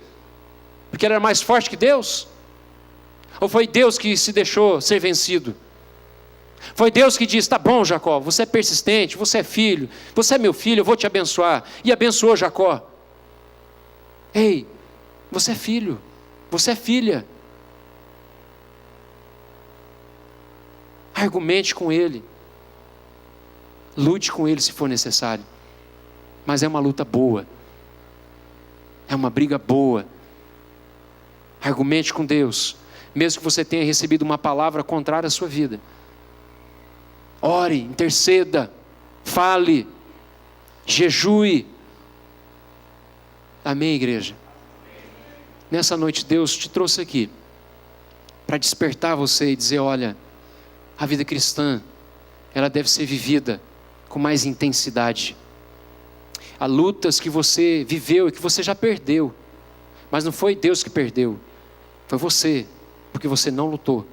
Porque ele era mais forte que Deus? Ou foi Deus que se deixou ser vencido? Foi Deus que disse: tá bom Jacó, você é persistente, você é filho, você é meu filho, eu vou te abençoar. E abençoou Jacó. Ei, você é filho, você é filha. Argumente com ele. Lute com ele se for necessário. Mas é uma luta boa. É uma briga boa. Argumente com Deus. Mesmo que você tenha recebido uma palavra contrária à sua vida. Ore, interceda, fale, jejue. Amém, igreja? Nessa noite Deus te trouxe aqui para despertar você e dizer: olha, a vida cristã, ela deve ser vivida com mais intensidade. Há lutas que você viveu e que você já perdeu, mas não foi Deus que perdeu, foi você, porque você não lutou.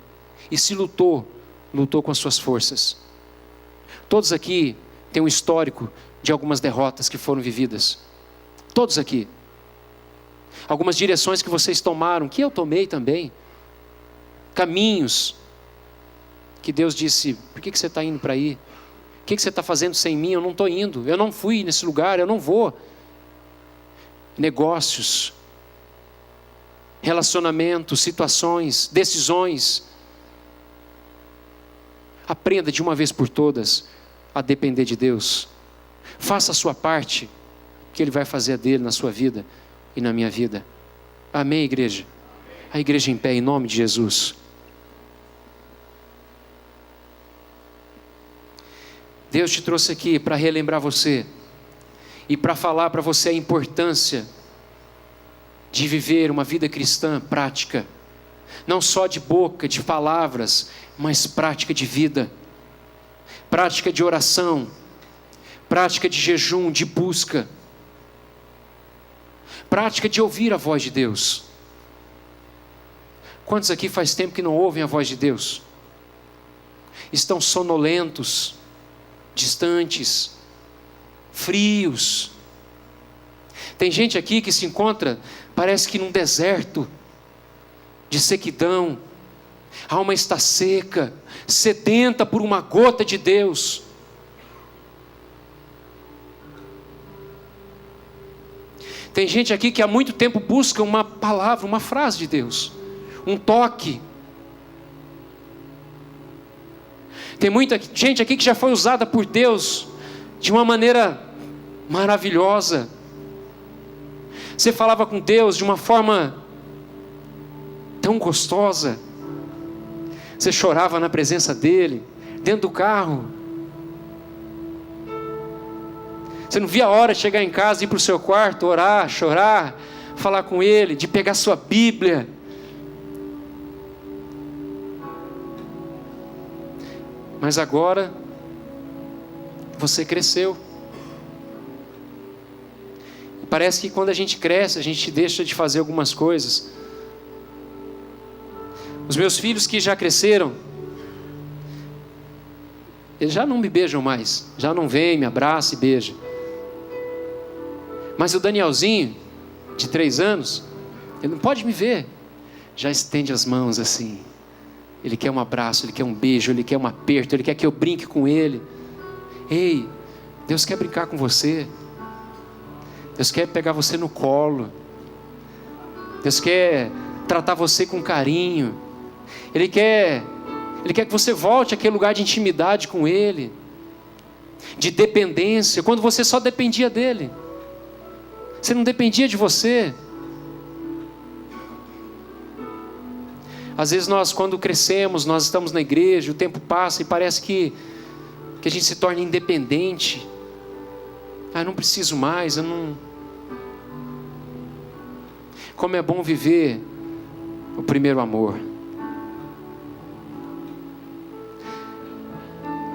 E se lutou com as suas forças. Todos aqui têm um histórico de algumas derrotas que foram vividas. Todos aqui. Algumas direções que vocês tomaram, que eu tomei também. Caminhos que Deus disse: por que você está indo para aí? O que você está fazendo sem mim? Eu não estou indo, eu não fui nesse lugar, eu não vou. Negócios, relacionamentos, situações, decisões. Aprenda de uma vez por todas a depender de Deus. Faça a sua parte, que Ele vai fazer a dele na sua vida e na minha vida. Amém, igreja? A igreja em pé, em nome de Jesus. Deus te trouxe aqui para relembrar você e para falar para você a importância de viver uma vida cristã prática, não só de boca, de palavras, mas prática de vida, prática de oração, prática de jejum, de busca, prática de ouvir a voz de Deus. Quantos aqui faz tempo que não ouvem a voz de Deus? Estão sonolentos, distantes, frios. Tem gente aqui que se encontra, parece que num deserto de sequidão. A alma está seca, sedenta por uma gota de Deus. Tem gente aqui que há muito tempo busca uma palavra, uma frase de Deus, um toque. Tem muita gente aqui que já foi usada por Deus de uma maneira maravilhosa. Você falava com Deus de uma forma tão gostosa. Você chorava na presença dele, dentro do carro. Você não via a hora de chegar em casa, ir para o seu quarto, orar, chorar, falar com ele, de pegar sua Bíblia. Mas agora, você cresceu. Parece que quando a gente cresce, a gente deixa de fazer algumas coisas. Os meus filhos que já cresceram, eles já não me beijam mais, já não vêm, me abraçam e beijam. Mas o Danielzinho, de 3 anos, ele não pode me ver, já estende as mãos assim. Ele quer um abraço, ele quer um beijo, ele quer um aperto, ele quer que eu brinque com ele. Ei, Deus quer brincar com você. Deus quer pegar você no colo. Deus quer tratar você com carinho. Ele quer que você volte àquele lugar de intimidade com Ele, de dependência, quando você só dependia dEle. Você não dependia de você. Às vezes nós, quando crescemos, nós estamos na igreja, o tempo passa e parece que a gente se torna independente. Eu não preciso mais, eu não... Como é bom viver o primeiro amor.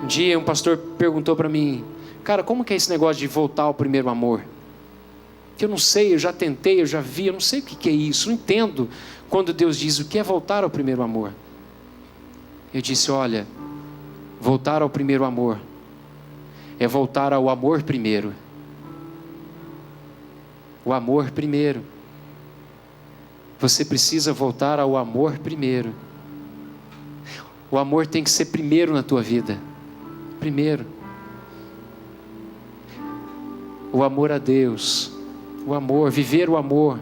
Um dia um pastor perguntou para mim: cara, como que é esse negócio de voltar ao primeiro amor? Que eu não sei, eu já tentei, eu já vi, eu não sei o que é isso, não entendo quando Deus diz o que é voltar ao primeiro amor. Eu disse: olha, voltar ao primeiro amor é voltar ao amor primeiro. O amor primeiro. Você precisa voltar ao amor primeiro. O amor tem que ser primeiro na tua vida. Primeiro. O amor a Deus. O amor, viver o amor.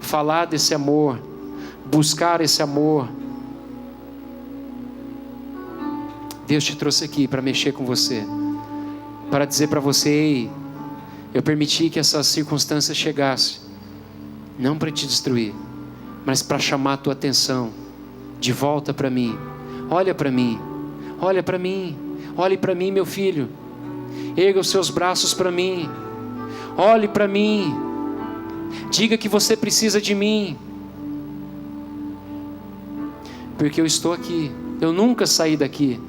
Falar desse amor. Buscar esse amor. Deus te trouxe aqui para mexer com você. Para dizer para você: ei, eu permiti que essas circunstâncias chegassem, não para te destruir, mas para chamar a tua atenção de volta para mim. Olha para mim, olha para mim, olhe para mim, meu filho. Erga os seus braços para mim, olhe para mim, diga que você precisa de mim, porque eu estou aqui. Eu nunca saí daqui,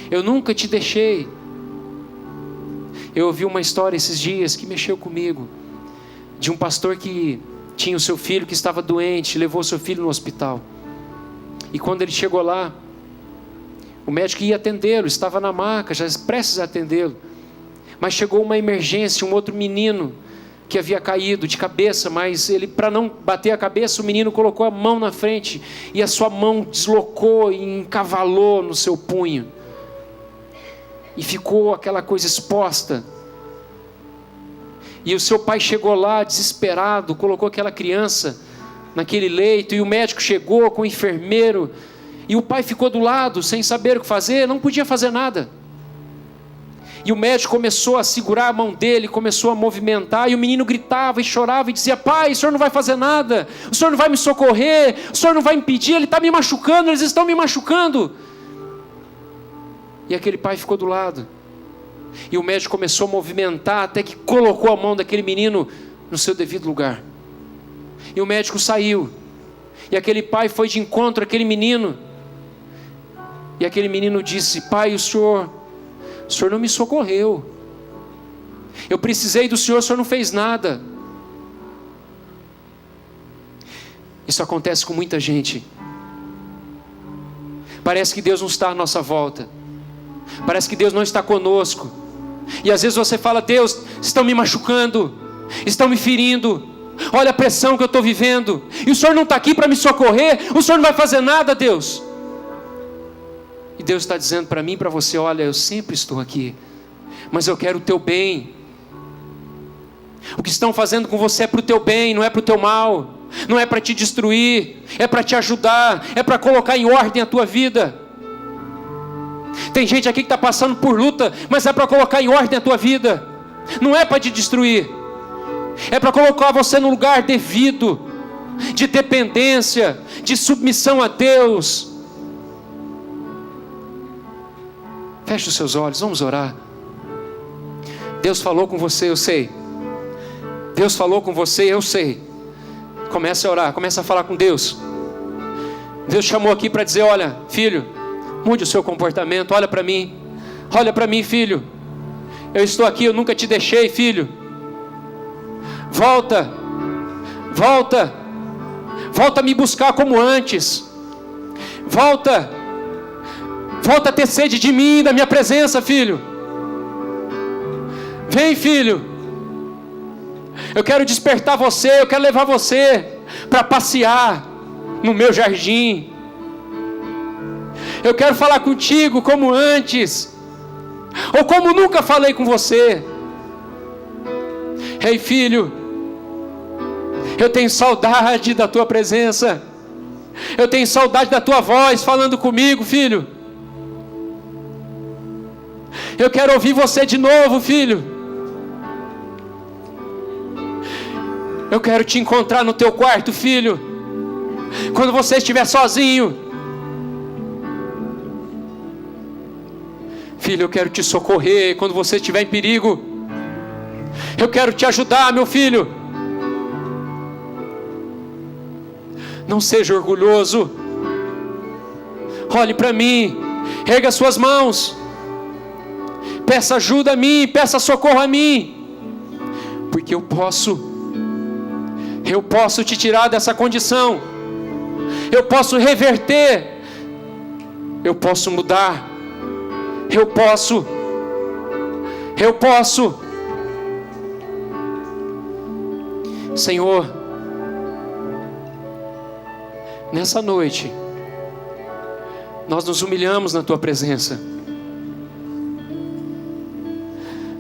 eu nunca te deixei. Eu ouvi uma história esses dias que mexeu comigo, de um pastor que tinha o seu filho que estava doente, levou o seu filho no hospital. E quando ele chegou lá, o médico ia atendê-lo, estava na maca, já prestes a atendê-lo. Mas chegou uma emergência, um outro menino que havia caído de cabeça, mas ele, para não bater a cabeça, o menino colocou a mão na frente e a sua mão deslocou e encavalou no seu punho. E ficou aquela coisa exposta. E o seu pai chegou lá desesperado, colocou aquela criança naquele leito, e o médico chegou com o enfermeiro, e o pai ficou do lado, sem saber o que fazer, não podia fazer nada. E o médico começou a segurar a mão dele, começou a movimentar, e o menino gritava e chorava e dizia: pai, o senhor não vai fazer nada, o senhor não vai me socorrer, o senhor não vai impedir, ele está me machucando, eles estão me machucando. E aquele pai ficou do lado, e o médico começou a movimentar, até que colocou a mão daquele menino no seu devido lugar. E o médico saiu, e aquele pai foi de encontro àquele menino, e aquele menino disse: pai, o senhor não me socorreu, eu precisei do senhor, o senhor não fez nada. Isso acontece com muita gente. Parece que Deus não está à nossa volta, parece que Deus não está conosco, e às vezes você fala: Deus, estão me machucando, estão me ferindo, olha a pressão que eu estou vivendo, e o senhor não está aqui para me socorrer, o senhor não vai fazer nada, Deus. E Deus está dizendo para mim e para você: olha, eu sempre estou aqui, mas eu quero o teu bem. O que estão fazendo com você é para o teu bem, não é para o teu mal, não é para te destruir, é para te ajudar, é para colocar em ordem a tua vida. Tem gente aqui que está passando por luta, mas é para colocar em ordem a tua vida, não é para te destruir, é para colocar você no lugar devido. de dependência, de submissão a Deus. Feche os seus olhos, vamos orar. Deus falou com você, eu sei. Deus falou com você, eu sei. Comece a orar, comece a falar com Deus. Deus chamou aqui para dizer: olha, filho, mude o seu comportamento, olha para mim, filho. Eu estou aqui, eu nunca te deixei, filho. Volta a me buscar como antes. Volta a ter sede de mim, da minha presença, filho. Vem, filho. Eu quero despertar você, eu quero levar você para passear no meu jardim. Eu quero falar contigo como antes, ou como nunca falei com você. Ei, filho, eu tenho saudade da tua presença. Eu tenho saudade da tua voz falando comigo, filho. Eu quero ouvir você de novo, filho. Eu quero te encontrar no teu quarto, filho. Quando você estiver sozinho. Filho, eu quero te socorrer quando você estiver em perigo. Eu quero te ajudar, meu filho. Não seja orgulhoso. Olhe para mim. Erga suas mãos. Peça ajuda a mim. Peça socorro a mim. Porque eu posso te tirar dessa condição. Eu posso reverter. Eu posso mudar. Eu posso. Senhor, nessa noite, nós nos humilhamos na tua presença.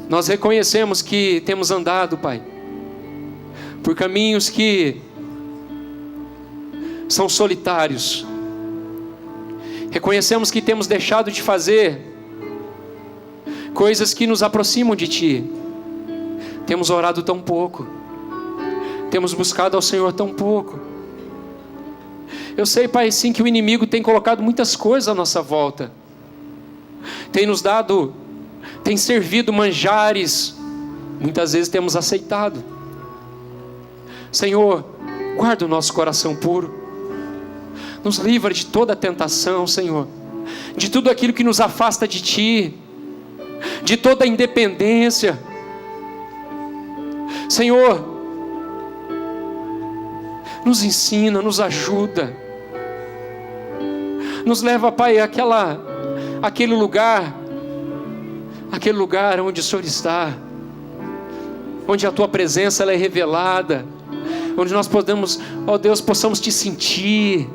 Nós reconhecemos que temos andado, Pai, por caminhos que são solitários. Reconhecemos que temos deixado de fazer coisas que nos aproximam de Ti. Temos orado tão pouco. Temos buscado ao Senhor tão pouco. Eu sei, Pai, sim, que o inimigo tem colocado muitas coisas à nossa volta. Tem servido manjares. Muitas vezes temos aceitado. Senhor, guarda o nosso coração puro. Nos livra de toda tentação, Senhor. De tudo aquilo que nos afasta de Ti. De toda independência. Senhor, nos ensina, nos ajuda. Nos leva, Pai, àquele lugar onde o Senhor está, onde a Tua presença ela é revelada, onde nós podemos, ó Deus, possamos Te sentir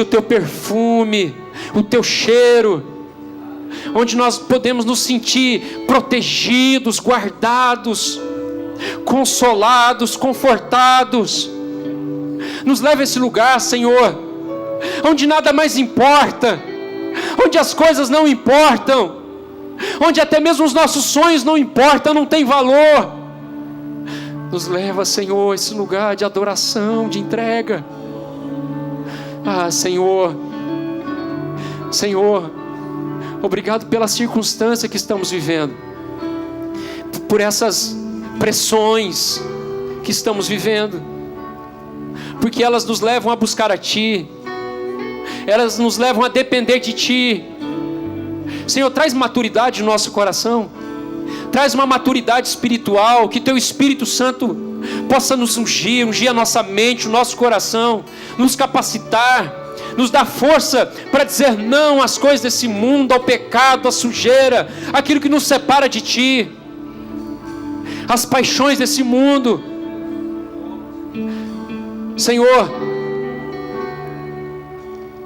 o Teu perfume, o Teu cheiro, onde nós podemos nos sentir protegidos, guardados, consolados, confortados. Nos leva a esse lugar, Senhor, onde nada mais importa, onde as coisas não importam, onde até mesmo os nossos sonhos não importam, não tem valor. Nos leva, Senhor, a esse lugar de adoração, de entrega. Senhor, obrigado pela circunstância que estamos vivendo, por essas pressões que estamos vivendo, porque elas nos levam a buscar a Ti, elas nos levam a depender de Ti. Senhor, traz maturidade no nosso coração, traz uma maturidade espiritual, que Teu Espírito Santo possa nos ungir a nossa mente, o nosso coração, nos capacitar, nos dar força para dizer não às coisas desse mundo, ao pecado, à sujeira, aquilo que nos separa de Ti, as paixões desse mundo. Senhor,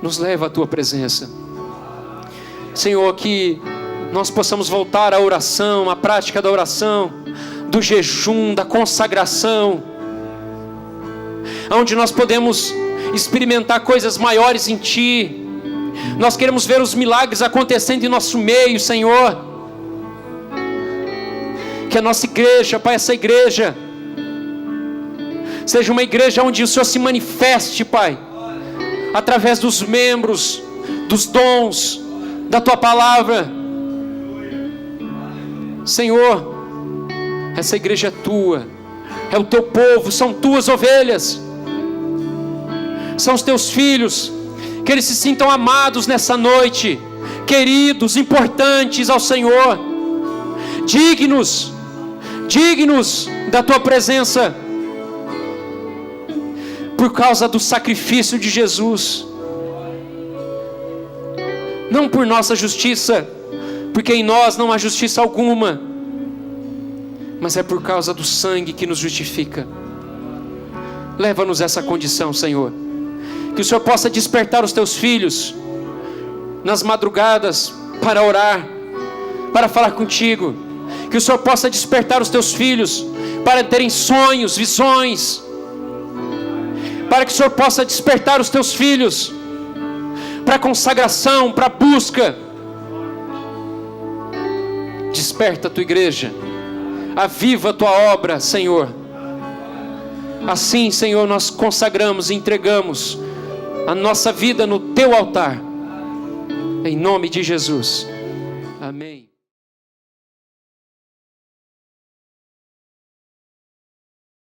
nos leva à Tua presença. Senhor, que nós possamos voltar à oração, à prática da oração, do jejum, da consagração, onde nós podemos experimentar coisas maiores em Ti. Nós queremos ver os milagres acontecendo em nosso meio, Senhor. Que a nossa igreja, Pai, essa igreja Seja uma igreja onde o Senhor se manifeste, Pai, através dos membros, dos dons, da Tua palavra. Senhor, essa igreja é Tua, é o Teu povo, são Tuas ovelhas, são os Teus filhos. Que eles se sintam amados nessa noite, queridos, importantes ao Senhor, dignos da Tua presença, por causa do sacrifício de Jesus, não por nossa justiça, porque em nós não há justiça alguma, mas é por causa do sangue que nos justifica. Leva-nos a essa condição, Senhor, que o Senhor possa despertar os Teus filhos nas madrugadas para orar, para falar contigo, que o Senhor possa despertar os Teus filhos para terem sonhos, visões, para que o Senhor possa despertar os Teus filhos para consagração, para busca. Desperta a Tua igreja, aviva a Tua obra, Senhor. Assim, Senhor, nós consagramos e entregamos a nossa vida no Teu altar, em nome de Jesus, amém.